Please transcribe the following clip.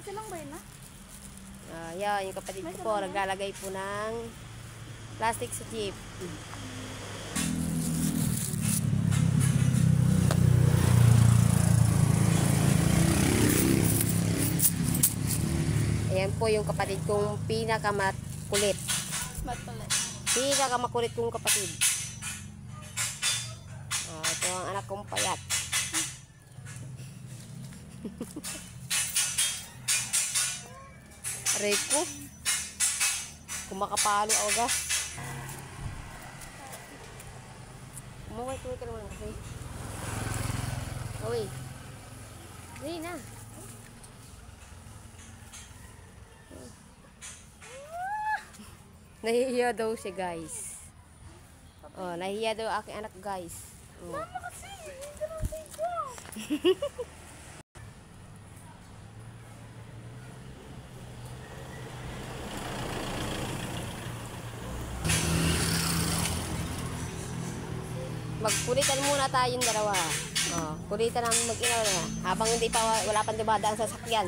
Isa lang ba yun na? Yan, yung kapatid ko po, naglalagay po ng plastic sa jeep. Ayan po yung kapatid kong pinakamakulit. Pinakamakulit kong kapatid. Ito ang anak kong payat. Aray ko. Kumakapalo aga. Kumaway ka naman kasi. Uy. Hindi na. Nahihiya daw siya, guys. Nahihiya daw aking anak, guys. Mama kasi, hindi naman dito. Magkulitan muna tayong dalawa. Kulitan namin mag-ina na. Habang hindi pa, wala pang dumadaan sa sakyan.